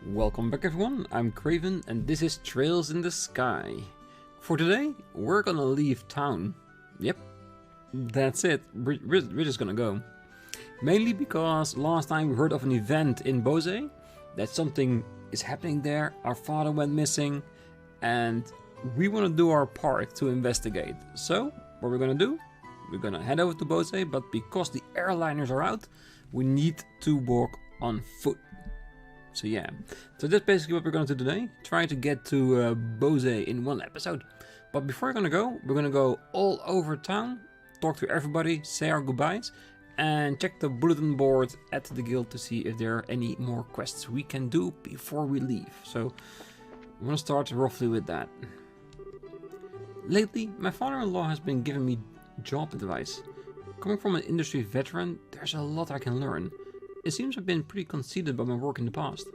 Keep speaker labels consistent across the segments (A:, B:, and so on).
A: Welcome back everyone, I'm Craven and this is Trails in the Sky. For today, we're gonna leave town. Yep, that's it, we're just gonna go. Mainly because last time we heard of an event in Bose, that something is happening there, our father went missing, and we want to do our part to investigate. So, what we're gonna do, we're gonna head over to Bose, but because the airliners are out, we need to walk on foot. So yeah, so that's basically what we're going to do today. Try to get to Bose in one episode. But before we're going to go all over town, talk to everybody, say our goodbyes, and check the bulletin board at the guild to see if there are any more quests we can do before we leave. So I'm going to start roughly with that. Lately, my father-in-law has been giving me job advice. Coming from an industry veteran, there's a lot I can learn. It seems I've been pretty conceited by my work in the past.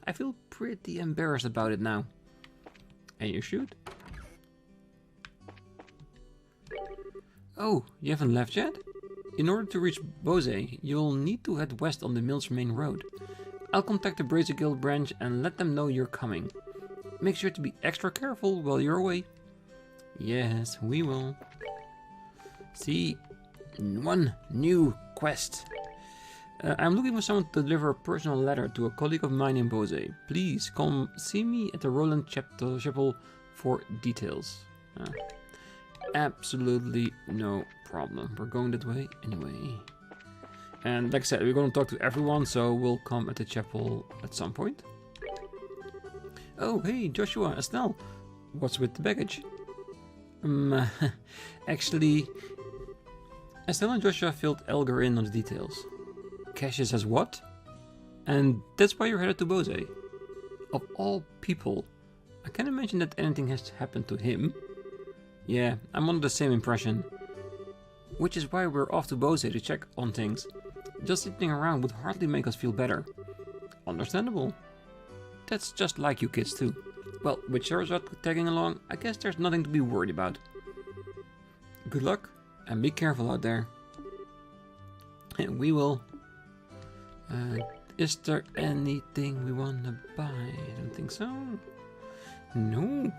A: I feel pretty embarrassed about it now. And you shoot? Oh, you haven't left yet? In order to reach Bose, you'll need to head west on the Mills main road. I'll contact the Brazier Guild branch and let them know you're coming. Make sure to be extra careful while you're away. Yes, we will. See, one new quest. I'm looking for someone to deliver a personal letter to a colleague of mine in Bose. Please come see me at the Rolent chapel for details. Absolutely no problem. We're going that way anyway. And like I said, we're going to talk to everyone, so we'll come at the chapel at some point. Oh, hey, Joshua, Estelle. What's with the baggage? Actually, Estelle and Joshua filled Elgar in on the details. Cassius has what? And that's why you're headed to Bose. Of all people, I can't imagine that anything has happened to him. Yeah, I'm under the same impression. Which is why we're off to Bose to check on things. Just sitting around would hardly make us feel better. Understandable. That's just like you kids too. Well, with Charizard tagging along, I guess there's nothing to be worried about. Good luck, and be careful out there. And we will. Is there anything we want to buy? I don't think so. No.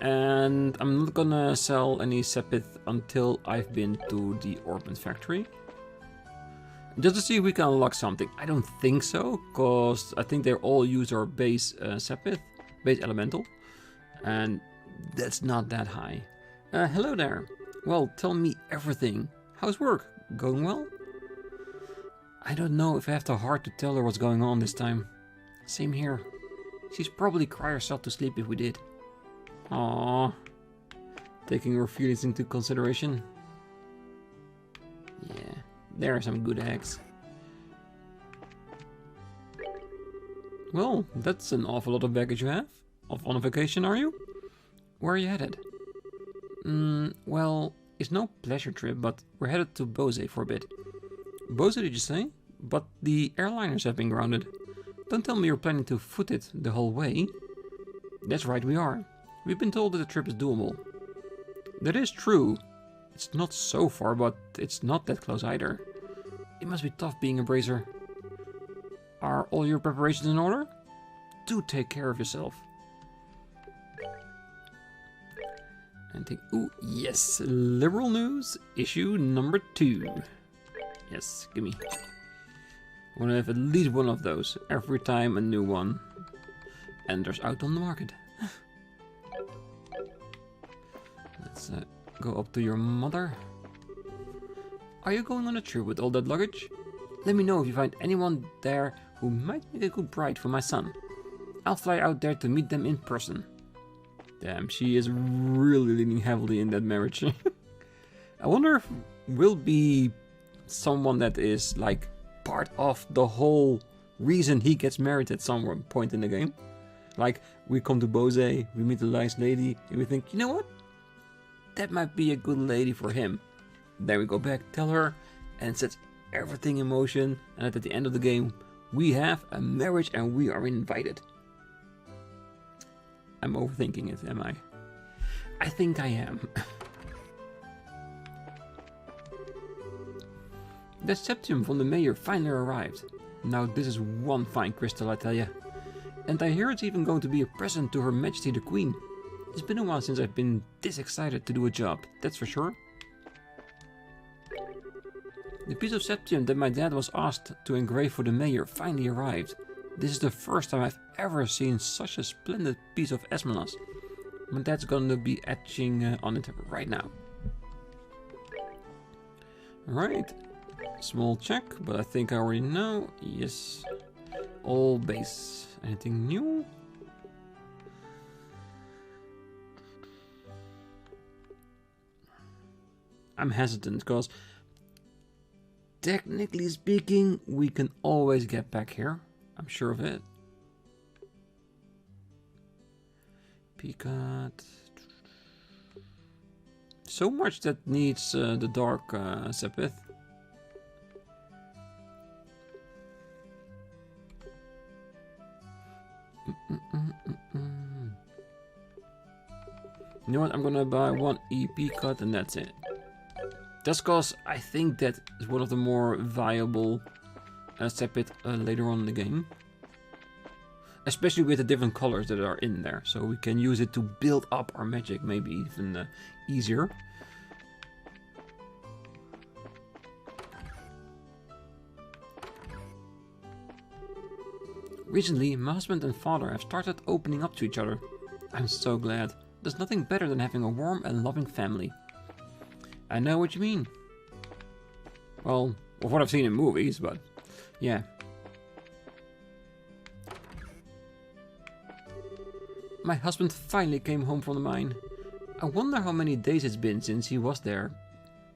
A: And I'm not gonna sell any Sepith until I've been to the Orbment factory. Just to see if we can unlock something. I don't think so, because I think they all use our base Sepith, base elemental. And that's not that high. Hello there. Well, tell me everything. How's work? Going well? I don't know if I have the heart to tell her what's going on this time. Same here. She'd probably cry herself to sleep if we did. Aww. Taking her feelings into consideration. Yeah, there are some good eggs. Well, that's an awful lot of baggage you have. Off on a vacation, are you? Where are you headed? Well, it's no pleasure trip, but we're headed to Bose for a bit. Bose, did you say? But the airliners have been grounded. Don't tell me you're planning to foot it the whole way. That's right, we are. We've been told that the trip is doable. That is true. It's not so far, but it's not that close either. It must be tough being a brazier. Are all your preparations in order? Do take care of yourself. And think, ooh, yes, liberal news, issue number 2. Yes, gimme. I want to have at least one of those every time a new one enters out on the market. Let's go up to your mother. Are you going on a trip with all that luggage? Let me know if you find anyone there who might make a good bride for my son. I'll fly out there to meet them in person. Damn, she is really leaning heavily in that marriage. I wonder if we'll be someone that is like part of the whole reason he gets married at some point in the game. Like, we come to Bose, we meet a nice lady, and we think, you know what? That might be a good lady for him. Then we go back, tell her, and sets everything in motion, and at the end of the game, we have a marriage and we are invited. I'm overthinking it, am I? I think I am. The septium from the mayor finally arrived. Now this is one fine crystal, I tell ya. And I hear it's even going to be a present to Her Majesty the Queen. It's been a while since I've been this excited to do a job, that's for sure. The piece of septium that my dad was asked to engrave for the mayor finally arrived. This is the first time I've ever seen such a splendid piece of esmeralda. My dad's gonna be etching on it right now. Alright, small check, but I think I already know. Yes, all base. Anything new? I'm hesitant because technically speaking, we can always get back here. I'm sure of it. Peacock. So much that needs the dark Sepith. You know what? I'm gonna buy one EP cut and that's it. Just cause I think that is one of the more viable Sepith later on in the game. Especially with the different colors that are in there. So we can use it to build up our magic, maybe even easier. Recently, my husband and father have started opening up to each other. I'm so glad. There's nothing better than having a warm and loving family. I know what you mean. Well, of what I've seen in movies, but yeah. My husband finally came home from the mine. I wonder how many days it's been since he was there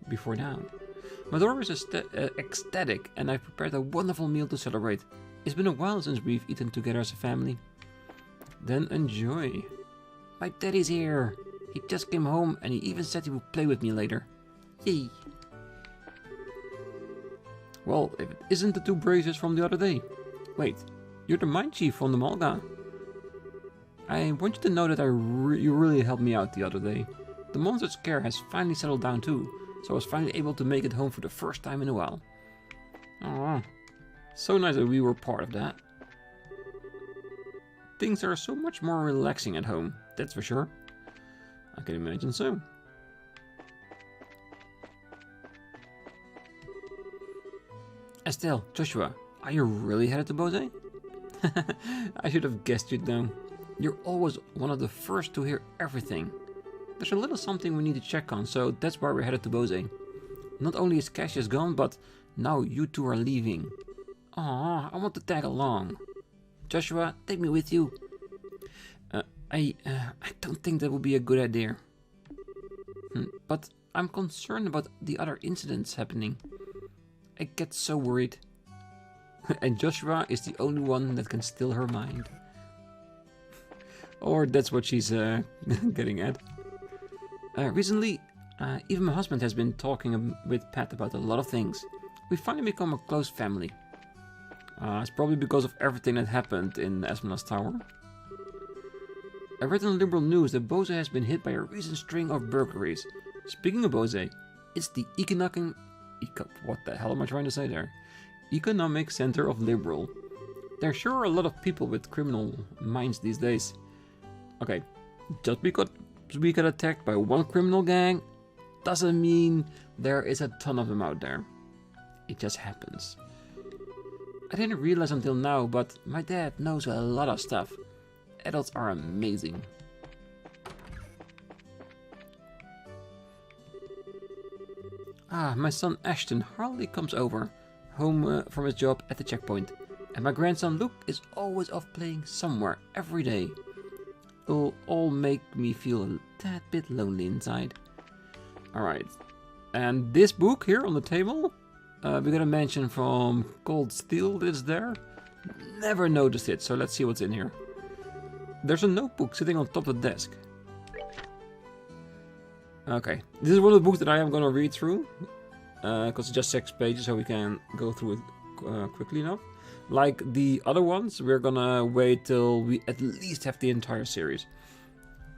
A: before now. My daughter is ecstatic and I've prepared a wonderful meal to celebrate. It's been a while since we've eaten together as a family. Then enjoy. My daddy's here. He just came home and he even said he would play with me later. Yay. Well, if it isn't the two braces from the other day. Wait, you're the mine chief from the Malga. I want you to know that you really helped me out the other day. The monster scare has finally settled down too, so I was finally able to make it home for the first time in a while. Aww, so nice that we were part of that. Things are so much more relaxing at home, that's for sure. I can imagine so. Estelle, Joshua, are you really headed to Bose? I should have guessed you'd know. You're always one of the first to hear everything. There's a little something we need to check on, so that's why we're headed to Bose. Not only is Cassius gone, but now you two are leaving. Aw, I want to tag along. Joshua, take me with you. I don't think that would be a good idea. But I'm concerned about the other incidents happening. I get so worried. And Joshua is the only one that can still her mind. Or that's what she's getting at. Recently, even my husband has been talking with Pat about a lot of things. We finally become a close family. It's probably because of everything that happened in Esmeralda's Tower. I read in the Liberal News that Bose has been hit by a recent string of burglaries. Speaking of Bose, it's the what the hell am I trying to say there? Economic Center of Liberal. There sure are a lot of people with criminal minds these days. Okay, just because we got attacked by one criminal gang doesn't mean there is a ton of them out there. It just happens. I didn't realize until now, but my dad knows a lot of stuff. Adults are amazing. My son Ashton hardly comes over home from his job at the checkpoint. And my grandson Luke is always off playing somewhere every day. It'll all make me feel a tad bit lonely inside. Alright. And this book here on the table, we got a mention from Cold Steel that's there. Never noticed it, so let's see what's in here. There's a notebook sitting on top of the desk. Okay, this is one of the books that I am going to read through. Because it's just 6 pages, so we can go through it quickly enough. Like the other ones, we're gonna wait till we at least have the entire series.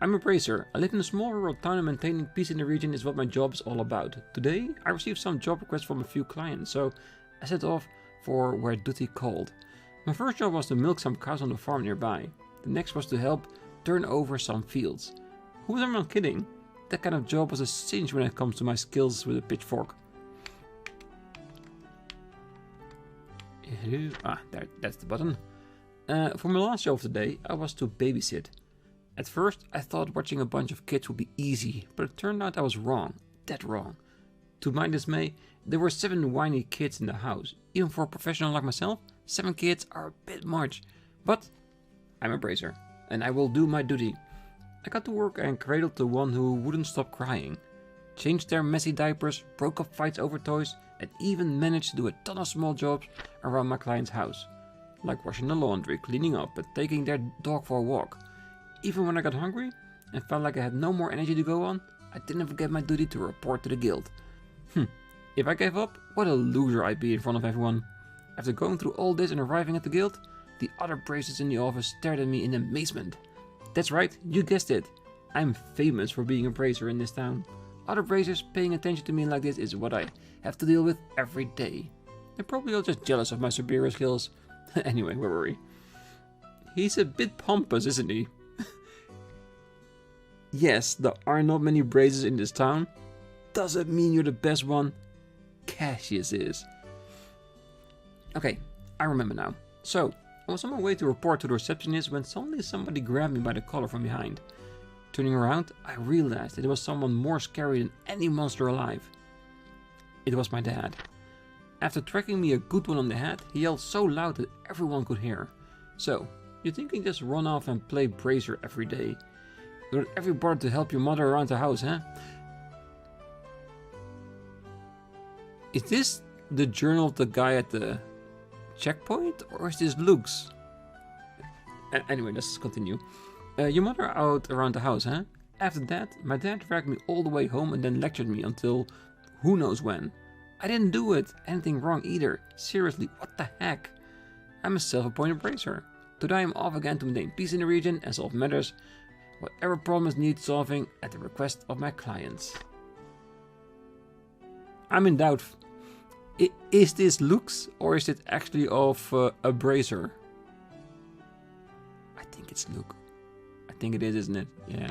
A: I'm a bracer. I live in a small rural town and maintaining peace in the region is what my job is all about. Today, I received some job requests from a few clients, so I set off for where duty called. My first job was to milk some cows on the farm nearby. The next was to help turn over some fields. Who was I not kidding? That kind of job was a cinch when it comes to my skills with a pitchfork. That's the button. For my last job of the day, I was to babysit. At first, I thought watching a bunch of kids would be easy, but it turned out I was wrong. Dead wrong. To my dismay, there were 7 whiny kids in the house. Even for a professional like myself, 7 kids are a bit much. But I'm a bracer, and I will do my duty. I got to work and cradled the one who wouldn't stop crying. Changed their messy diapers, broke up fights over toys, and even managed to do a ton of small jobs around my client's house. Like washing the laundry, cleaning up, and taking their dog for a walk. Even when I got hungry and felt like I had no more energy to go on, I didn't forget my duty to report to the guild. If I gave up, what a loser I'd be in front of everyone. After going through all this and arriving at the guild, the other bracers in the office stared at me in amazement. That's right, you guessed it. I'm famous for being a bracer in this town. Other bracers paying attention to me like this is what I have to deal with every day. They're probably all just jealous of my superior skills. Anyway, where were we? He's a bit pompous, isn't he? Yes, there are not many bracers in this town. Doesn't mean you're the best one. Cassius is. Okay, I remember now. So, I was on my way to report to the receptionist when suddenly somebody grabbed me by the collar from behind. Turning around, I realized that it was someone more scary than any monster alive. It was my dad. After tracking me a good one on the head, he yelled so loud that everyone could hear. So, you think you just run off and play bracer every day? Without every bother to help your mother around the house, huh? Is this the journal of the guy at the checkpoint, or is this Luke's? Anyway, let's continue. Your mother out around the house, huh? After that, my dad dragged me all the way home and then lectured me until who knows when. I didn't do anything wrong either. Seriously, what the heck? I'm a self-appointed bracer. Today I'm off again to maintain peace in the region and solve matters, whatever problems need solving at the request of my clients. I'm in doubt. Is this Luke's or is it actually of a bracer? I think it's Luke. I think it is, isn't it? Yeah.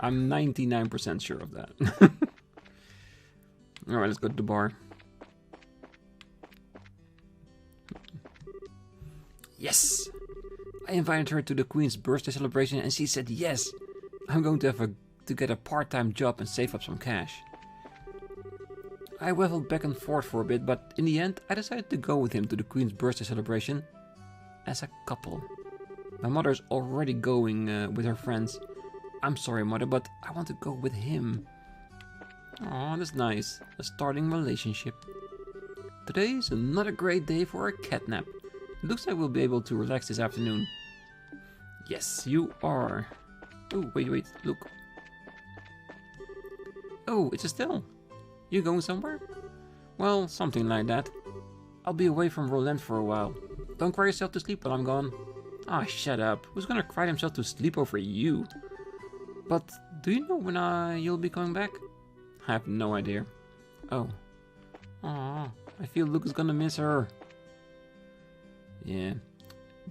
A: I'm 99% sure of that. Alright, let's go to the bar. Yes! I invited her to the Queen's birthday celebration and she said yes. I'm going to get a part-time job and save up some cash. I waffled back and forth for a bit, but in the end I decided to go with him to the Queen's birthday celebration as a couple. My mother's already going with her friends. I'm sorry, Mother, but I want to go with him. Aw, that's nice. A starting relationship. Today is another great day for a cat nap. It looks like we'll be able to relax this afternoon. Yes, you are. Oh, wait, look. Oh, it's Estelle. You going somewhere? Well, something like that. I'll be away from Rolent for a while. Don't cry yourself to sleep while I'm gone. Ah, shut up. Who's gonna cry himself to sleep over you? But do you know when you'll be coming back? I have no idea. Oh. Aw, I feel Luke is gonna miss her. Yeah.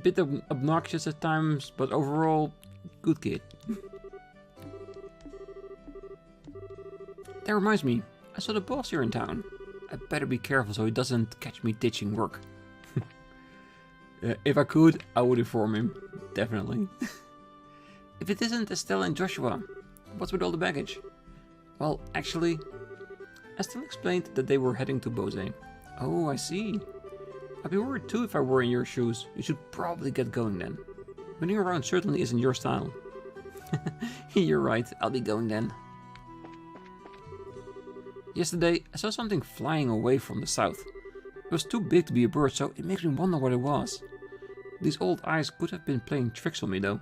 A: Bit obnoxious at times, but overall, good kid. That reminds me, I saw the boss here in town. I better be careful so he doesn't catch me ditching work. If I could, I would inform him. Definitely. If it isn't Estelle and Joshua, what's with all the baggage? Well, actually, Estelle explained that they were heading to Bose. Oh, I see. I'd be worried too if I were in your shoes. You should probably get going then. Running around certainly isn't your style. You're right, I'll be going then. Yesterday, I saw something flying away from the south. It was too big to be a bird, so it makes me wonder what it was. These old eyes could have been playing tricks on me though.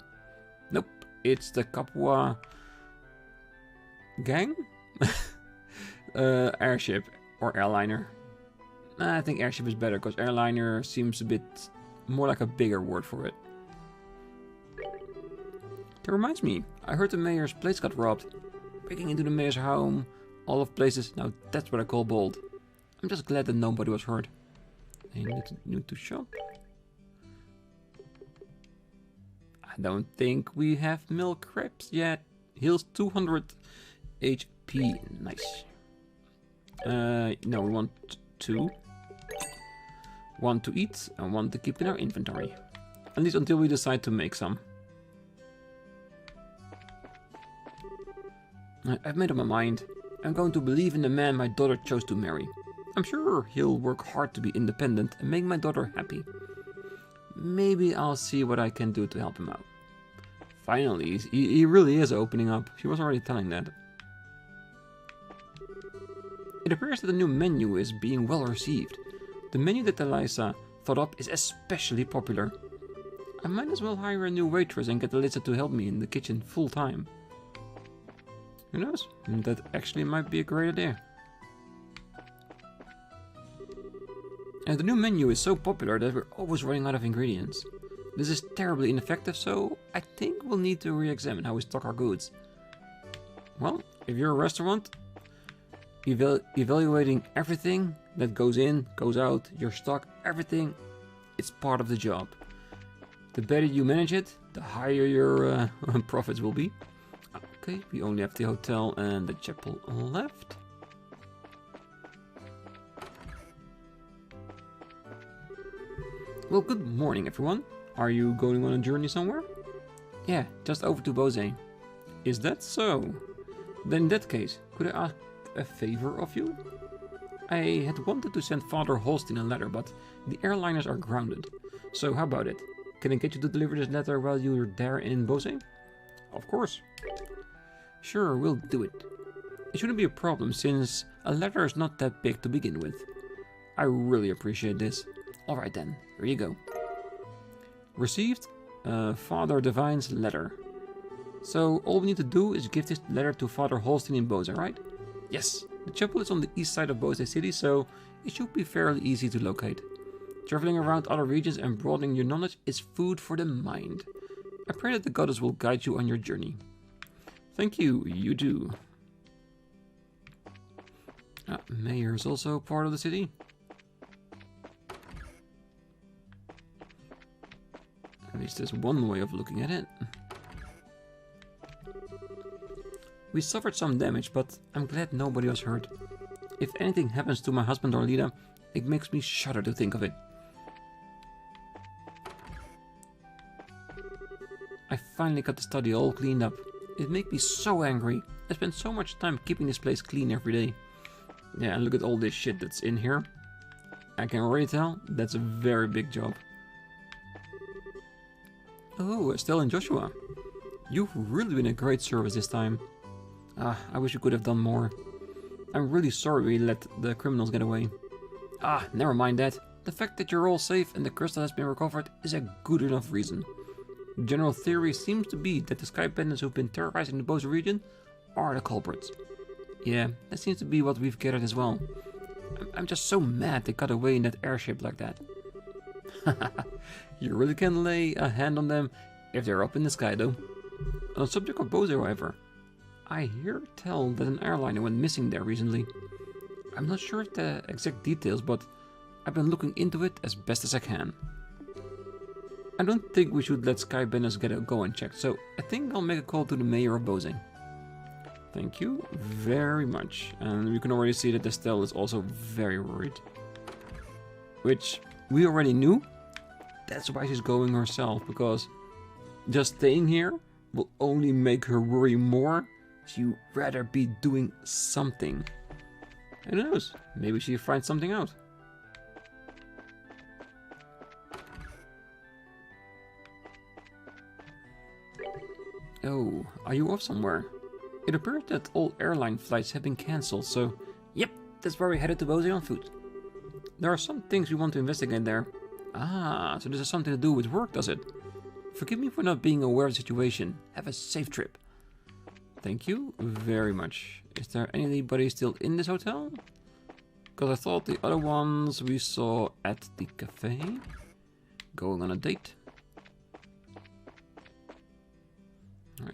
A: Nope, it's the Kapua gang? Airship or airliner. I think airship is better because airliner seems a bit more like a bigger word for it. That reminds me, I heard the mayor's place got robbed. Breaking into the mayor's home, all of places, now that's what I call bold. I'm just glad that nobody was hurt. I need to shop. I don't think we have milk crepes yet. Heals 200 HP. Nice. No, we want 2. 1 to eat and 1 to keep in our inventory. At least until we decide to make some. I've made up my mind. I'm going to believe in the man my daughter chose to marry. I'm sure he'll work hard to be independent and make my daughter happy. Maybe I'll see what I can do to help him out. Finally, he really is opening up. She was already telling that. It appears that the new menu is being well received. The menu that Eliza thought up is especially popular. I might as well hire a new waitress and get Eliza to help me in the kitchen full time. Who knows? That actually might be a great idea. And the new menu is so popular that we're always running out of ingredients. This is terribly ineffective, so I think we'll need to re-examine how we stock our goods. Well, if you're a restaurant, evaluating everything that goes in, goes out, your stock, everything, it's part of the job. The better you manage it, the higher your profits will be. Okay, we only have the hotel and the chapel left. Well, good morning everyone. Are you going on a journey somewhere? Yeah, just over to Bose. Is that so? Then in that case, could I ask a favor of you? I had wanted to send Father Holstein a letter, but the airliners are grounded. So how about it? Can I get you to deliver this letter while you're there in Bose? Of course. Sure, we'll do it. It shouldn't be a problem since a letter is not that big to begin with. I really appreciate this. Alright then, here you go. Received Father Divine's letter. So all we need to do is give this letter to Father Holstein in Bose, right? Yes, the chapel is on the east side of Bose City, so it should be fairly easy to locate. Traveling around other regions and broadening your knowledge is food for the mind. I pray that the goddess will guide you on your journey. Thank you, you do. Mayor is also part of the city. At least there's one way of looking at it. We suffered some damage, but I'm glad nobody was hurt. If anything happens to my husband or Lida, it makes me shudder to think of it. I finally got the study all cleaned up. It makes me so angry. I spend so much time keeping this place clean every day. Yeah, and look at all this shit that's in here. I can already tell that's a very big job. Oh, Estelle and Joshua. You've really been a great service this time. I wish you could have done more. I'm really sorry we let the criminals get away. Never mind that. The fact that you're all safe and the crystal has been recovered is a good enough reason. The general theory seems to be that the sky bandits who've been terrorizing the Bose region are the culprits. Yeah, that seems to be what we've gathered as well. I'm just so mad they got away in that airship like that. You really can lay a hand on them if they're up in the sky though. On the subject of Bose, however, I hear tell that an airliner went missing there recently. I'm not sure of the exact details, but I've been looking into it as best as I can. I don't think we should let Sky Bandits go unchecked, so I think I'll make a call to the mayor of Bose. Thank you very much. And we can already see that Estelle is also very worried. Which we already knew. That's why she's going herself, because just staying here will only make her worry more. She'd rather be doing something. Who knows? Maybe she'll find something out. Oh, are you off somewhere? It appears that all airline flights have been cancelled, so yep, that's where we headed to Bose on foot. There are some things we want to investigate there. So this has something to do with work, does it? Forgive me for not being aware of the situation. Have a safe trip. Thank you very much. Is there anybody still in this hotel? Because I thought the other ones we saw at the cafe. Going on a date.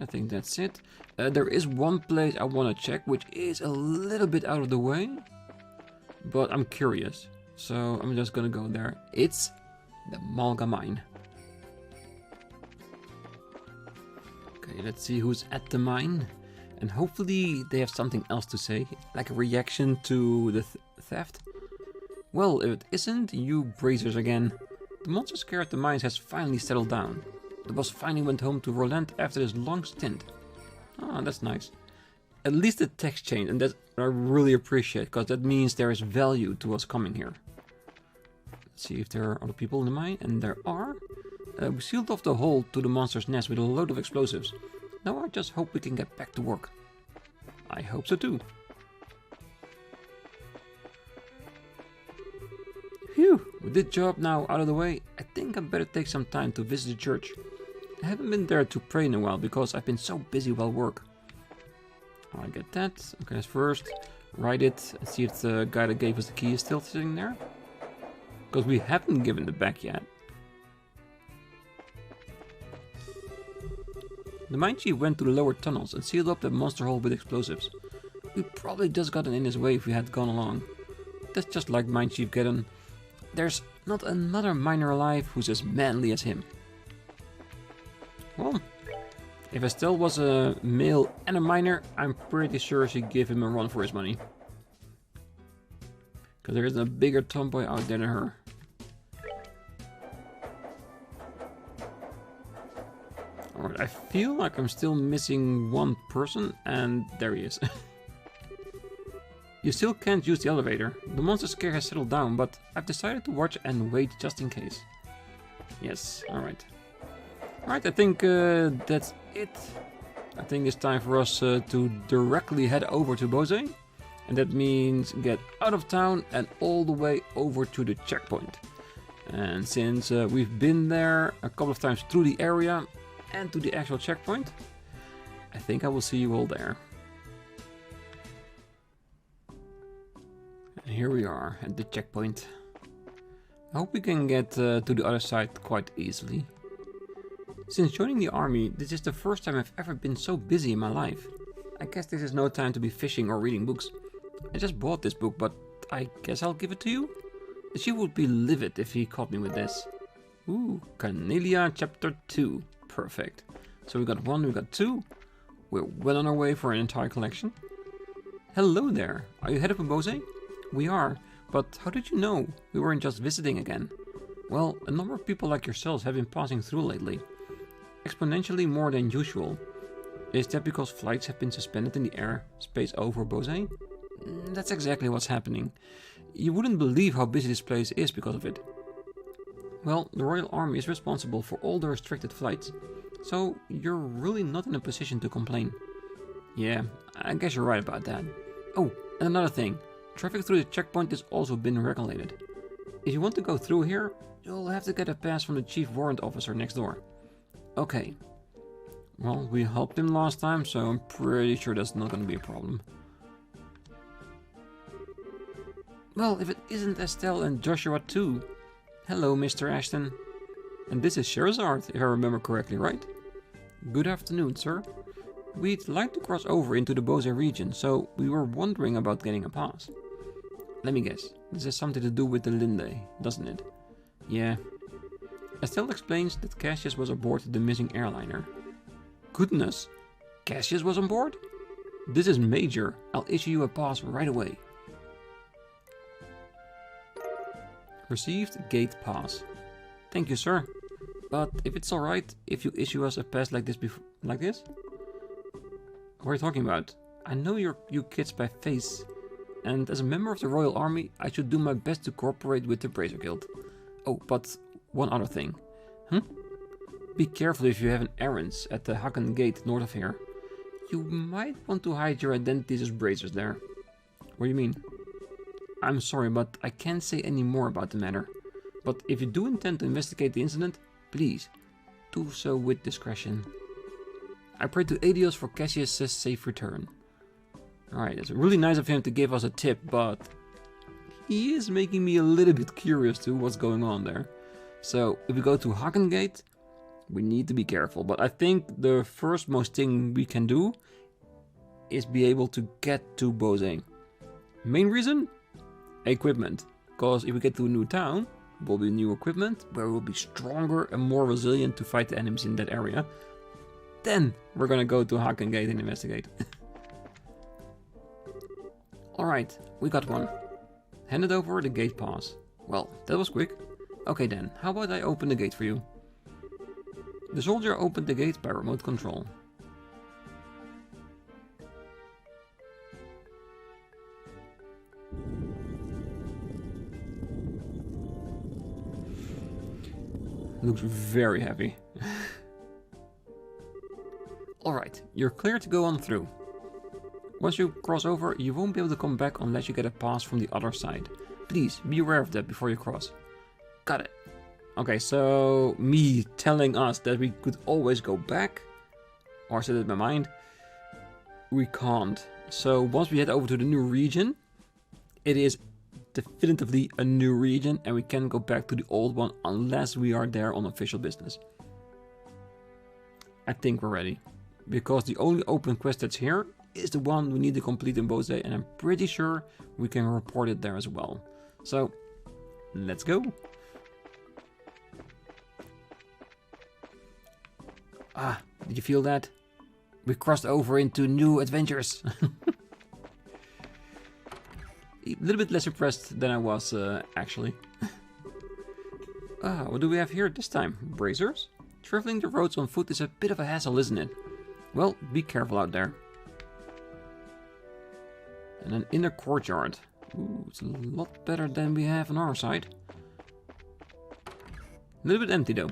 A: I think that's it. There is one place I want to check, which is a little bit out of the way. But I'm curious. So I'm just gonna go there. It's the Malga Mine. Okay, let's see who's at the mine. And hopefully they have something else to say, like a reaction to the theft. Well, if it isn't, you brazers again. The monster scare at the mines has finally settled down. The boss finally went home to Rolent after this long stint. Ah, that's nice. At least the text changed, and that I really appreciate, because that means there is value to us coming here. Let's see if there are other people in the mine, and there are. We sealed off the hole to the monster's nest with a load of explosives. Now I just hope we can get back to work. I hope so too. Phew, with this job now out of the way, I think I better take some time to visit the church. I haven't been there to pray in a while because I've been so busy while work. I get that. Okay, let's first write it and see if the guy that gave us the key is still sitting there. Because we haven't given it back yet. The mine chief went to the lower tunnels and sealed up the monster hole with explosives. We probably just gotten in his way if we had gone along. That's just like mine chief Geddon. There's not another miner alive who's as manly as him. Well, if Estelle was a male and a miner, I'm pretty sure she'd give him a run for his money. Because there isn't a bigger tomboy out there than her. Alright, I feel like I'm still missing one person, and there he is. You still can't use the elevator. The monster scare has settled down, but I've decided to watch and wait just in case. Yes, alright. Alright, I think that's it. I think it's time for us to directly head over to Bose. And that means get out of town and all the way over to the checkpoint. And since we've been there a couple of times through the area and to the actual checkpoint, I think I will see you all there. And here we are at the checkpoint. I hope we can get to the other side quite easily. Since joining the army, this is the first time I've ever been so busy in my life. I guess this is no time to be fishing or reading books. I just bought this book, but I guess I'll give it to you? She would be livid if he caught me with this. Ooh, Cornelia chapter 2. Perfect. So we got 1, we got 2. We're well on our way for an entire collection. Hello there. Are you headed for Bose? We are, but how did you know? We weren't just visiting again. Well, a number of people like yourselves have been passing through lately. Exponentially more than usual. Is that because flights have been suspended in the airspace over Bose? That's exactly what's happening. You wouldn't believe how busy this place is because of it. Well, the Royal Army is responsible for all the restricted flights, so you're really not in a position to complain. Yeah, I guess you're right about that. Oh, and another thing. Traffic through the checkpoint has also been regulated. If you want to go through here, you'll have to get a pass from the Chief Warrant Officer next door. Okay. Well, we helped him last time, so I'm pretty sure that's not going to be a problem. Well, if it isn't Estelle and Joshua too. Hello, Mr. Ashton. And this is Sherazard, if I remember correctly, right? Good afternoon, sir. We'd like to cross over into the Bose region, so we were wondering about getting a pass. Let me guess, this has something to do with the Linde, doesn't it? Yeah. Estelle explains that Cassius was aboard the missing airliner. Goodness! Cassius was on board? This is major. I'll issue you a pass right away. Received gate pass. Thank you, sir. But if it's alright if you issue us a pass like this like this? What are you talking about? I know you kids by face. And as a member of the Royal Army, I should do my best to cooperate with the Bracer Guild. Oh, but one other thing. Be careful if you have an errands at the Haken Gate north of here. You might want to hide your identities as bracers there. What do you mean? I'm sorry, but I can't say any more about the matter. But if you do intend to investigate the incident, please, do so with discretion. I pray to Adios for Cassius' safe return. Alright, it's really nice of him to give us a tip, but he is making me a little bit curious to what's going on there. So, if we go to Haken Gate, we need to be careful. But I think the first most thing we can do is be able to get to Bose. Main reason? Equipment. Because if we get to a new town, will be new equipment, where we'll be stronger and more resilient to fight the enemies in that area. then we're gonna go to Haken Gate and investigate. Alright, we got one. Handed over the gate pass. Well, that was quick. Okay then, how about I open the gate for you? The soldier opened the gate by remote control. Looks very heavy. Alright, you're clear to go on through. Once you cross over, you won't be able to come back unless you get a pass from the other side. Please, be aware of that before you cross. Got it. Okay, so me telling us that we could always go back, or set it in my mind, we can't. So once we head over to the new region, it is definitively a new region and we can't go back to the old one unless we are there on official business. I think we're ready, because the only open quest that's here is the one we need to complete in Bose, and I'm pretty sure we can report it there as well. So, let's go. Ah, did you feel that? We crossed over into new adventures. A little bit less impressed than I was, actually. What do we have here this time? Bracers? Traveling the roads on foot is a bit of a hassle, isn't it? Well, be careful out there. And an inner courtyard. Ooh, it's a lot better than we have on our side. A little bit empty though.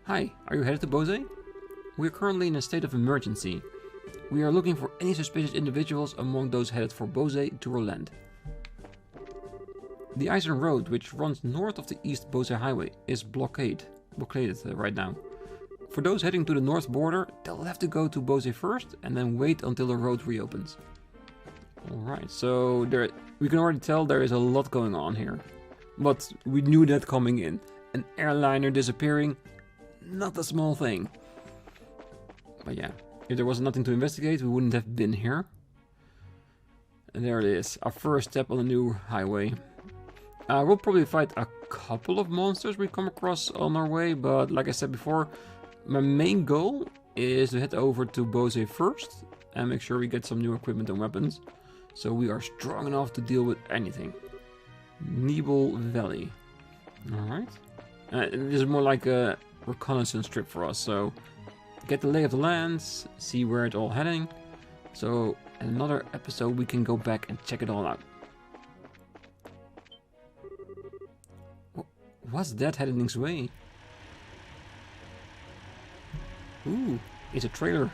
A: Hi, are you headed to Bose? We are currently in a state of emergency. We are looking for any suspicious individuals among those headed for Bose to Rolent. The Eisen Road, which runs north of the East Bose Highway, is blockaded right now. For those heading to the north border, they'll have to go to Bose first and then wait until the road reopens. Alright, so we can already tell there is a lot going on here. But we knew that coming in. An airliner disappearing, not a small thing. But yeah, if there was nothing to investigate, we wouldn't have been here. And there it is, our first step on a new highway. We'll probably fight a couple of monsters we come across on our way, but like I said before, my main goal is to head over to Bose first and make sure we get some new equipment and weapons, so we are strong enough to deal with anything. Nebel Valley. Alright. This is more like a reconnaissance trip for us, so get the lay of the lands, see where it's all heading, so in another episode we can go back and check it all out. What's that heading this way? Ooh, it's a trailer.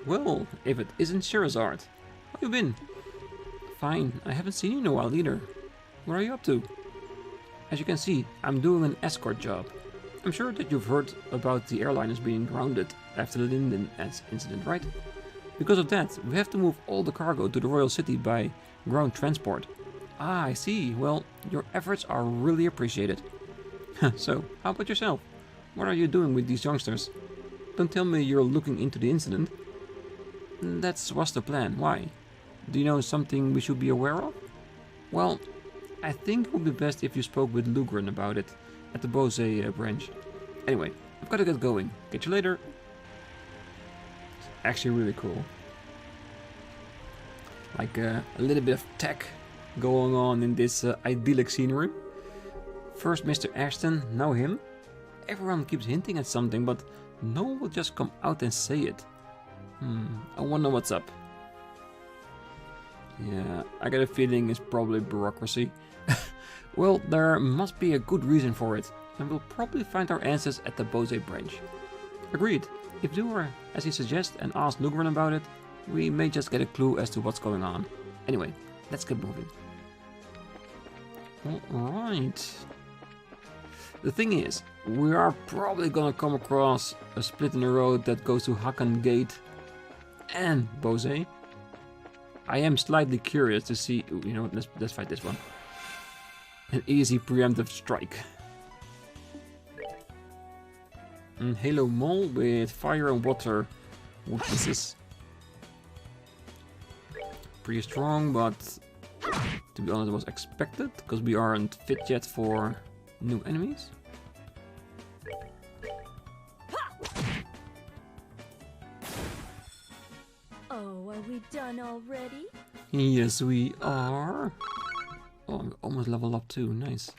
A: Well, if it isn't Sherazard. How you been? Fine, I haven't seen you in a while either. What are you up to? As you can see, I'm doing an escort job. I'm sure that you've heard about the airliners being grounded after the Linden incident, right? Because of that, we have to move all the cargo to the Royal City by ground transport. Ah, I see. Well, your efforts are really appreciated. So, how about yourself? What are you doing with these youngsters? Don't tell me you're looking into the incident. That was the plan. Why? Do you know something we should be aware of? Well, I think it would be best if you spoke with Lugren about it at the Bose branch. Anyway, I've got to get going. Catch you later. It's actually really cool. Like a little bit of tech going on in this idyllic scenery. First Mr. Ashton, now him. Everyone keeps hinting at something, but no one will just come out and say it. I wonder what's up. Yeah, I got a feeling it's probably bureaucracy. Well, there must be a good reason for it, and we'll probably find our answers at the Bose branch. Agreed. If we do as he suggests and ask Lugren about it, we may just get a clue as to what's going on. Anyway, let's get moving. Alright. The thing is, we are probably gonna come across a split in the road that goes to Haken Gate and Bose. I am slightly curious to see. You know, let's fight this one. An easy preemptive strike. And Halo Mole with fire and water weaknesses. Pretty strong, but To be honest, it was expected, because we aren't fit yet for new enemies.
B: Oh, are we done already?
A: Yes, we are. Oh, I'm almost level up too. Nice.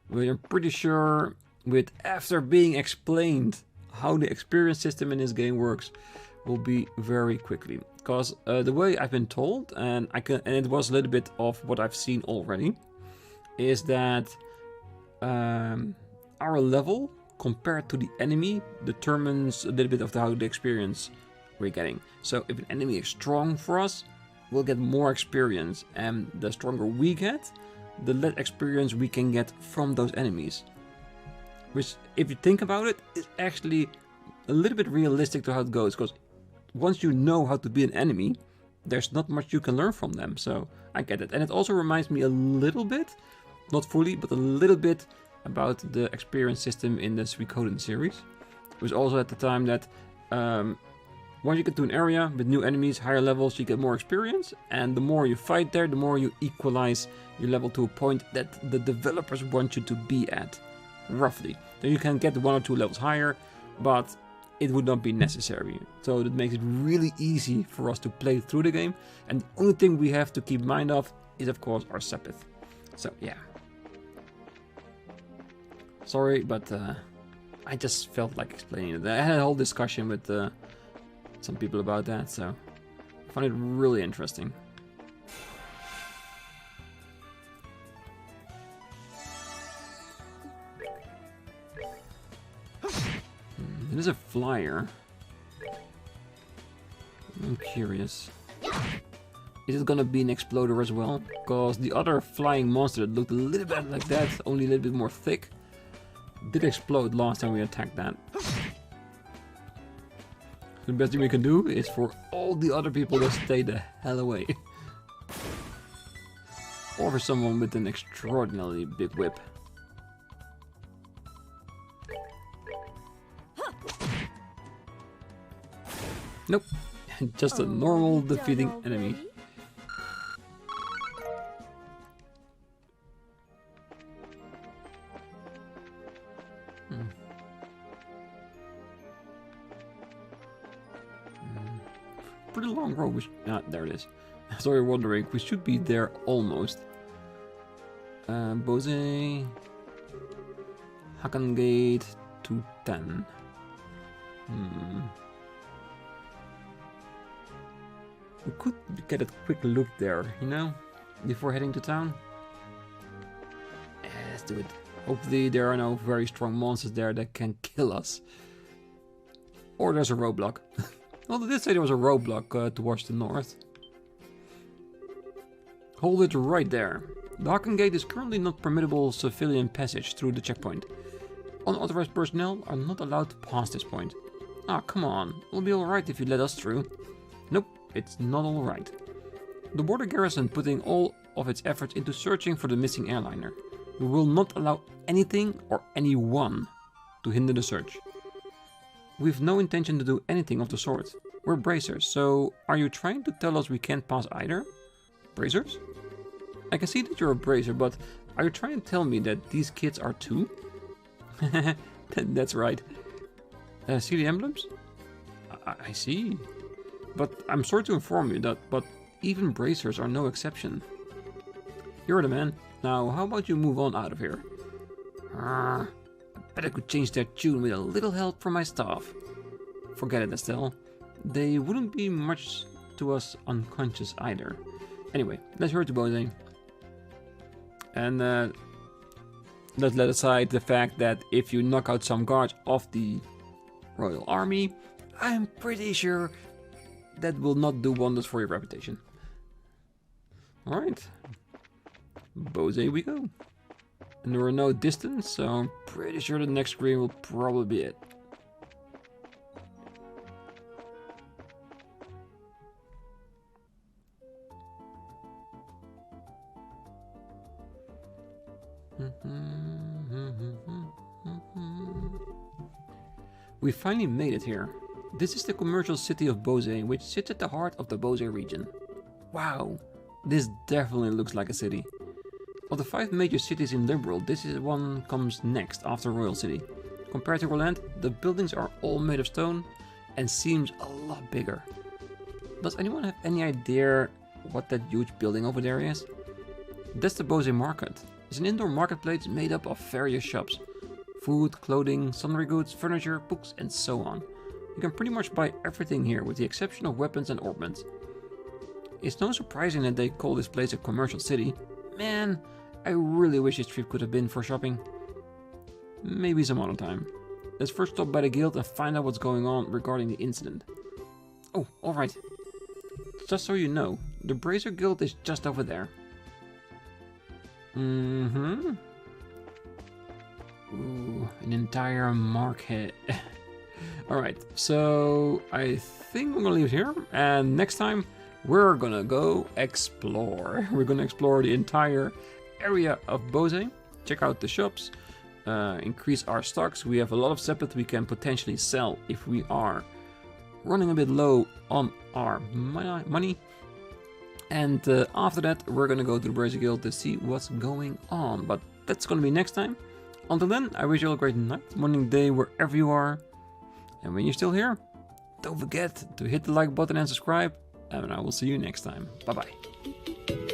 A: We are pretty sure, with after being explained how the experience system in this game works, will be very quickly. Because the way I've been told, and it was a little bit of what I've seen already, is that our level compared to the enemy determines a little bit of how the experience we're getting. So if an enemy is strong for us, we'll get more experience, and the stronger we get, the less experience we can get from those enemies. Which, if you think about it, is actually a little bit realistic to how it goes, because once you know how to be an enemy, there's not much you can learn from them, so I get it. And it also reminds me a little bit, not fully, but a little bit about the experience system in the Suikoden series. It was also at the time that once you get to an area with new enemies, higher levels, you get more experience, and the more you fight there, the more you equalize your level to a point that the developers want you to be at, roughly. Then you can get 1 or 2 levels higher, but it would not be necessary. So that makes it really easy for us to play through the game, and the only thing we have to keep in mind of is, of course, our Sepith. So yeah. Sorry, but I just felt like explaining it. I had a whole discussion with some people about that, so I found it really interesting. There's a flyer. I'm curious. Is it gonna be an exploder as well? Because the other flying monster that looked a little bit like that, only a little bit more thick, did explode last time we attacked that. The best thing we can do is for all the other people to stay the hell away. Or for someone with an extraordinarily big whip. Nope, just a normal defeating enemy. Pretty long road. There it is. So you're wondering, we should be there almost. Bose, Hakan Gate 210. We could get a quick look there, you know, before heading to town. Yeah, let's do it. Hopefully there are no very strong monsters there that can kill us. Or there's a roadblock. Well, they did say there was a roadblock towards the north. Hold it right there. The Hakan Gate is currently not permittable civilian passage through the checkpoint. Unauthorized personnel are not allowed to pass this point. Ah, come on. It'll be alright if you let us through. Nope. It's not alright. The border garrison putting all of its efforts into searching for the missing airliner. We will not allow anything or anyone to hinder the search. We've no intention to do anything of the sort. We're bracers, so are you trying to tell us we can't pass either? Bracers? I can see that you're a bracer, but are you trying to tell me that these kids are too? That's right. See the emblems? I see. But I'm sorry to inform you that, but even bracers are no exception. You're the man. Now, how about you move on out of here? I bet I could change their tune with a little help from my staff. Forget it, Estelle. They wouldn't be much to us unconscious either. Anyway, let's hurry to Bose. And let's let aside the fact that if you knock out some guards of the Royal Army, I'm pretty sure that will not do wonders for your reputation. Alright. Bose we go. And there are no distance, so I'm pretty sure the next screen will probably be it. We finally made it here. This is the commercial city of Bose, which sits at the heart of the Bose region. Wow, This definitely looks like a city. Of the 5 major cities in Liberal, this is one comes next after Royal City. Compared to Rolent, the buildings are all made of stone and seems a lot bigger. Does anyone have any idea what that huge building over there is? That's the Bose Market. It's an indoor marketplace made up of various shops. Food, clothing, sundry goods, furniture, books and so on. You can pretty much buy everything here with the exception of weapons and orbments. It's no surprising that they call this place a commercial city. Man, I really wish this trip could have been for shopping. Maybe some other time. Let's first stop by the guild and find out what's going on regarding the incident. Oh, alright. Just so you know, the Brazier Guild is just over there. Ooh, an entire market. Alright, so I think I'm gonna leave it here, and next time we're gonna go explore. We're gonna explore the entire area of Bose, check out the shops, increase our stocks. We have a lot of sepet we can potentially sell if we are running a bit low on our money. And after that, we're gonna go to the Brazier Guild to see what's going on. But that's gonna be next time. Until then, I wish you all a great night, morning, day, wherever you are. And when you're still here, don't forget to hit the like button and subscribe. And I will see you next time. Bye bye.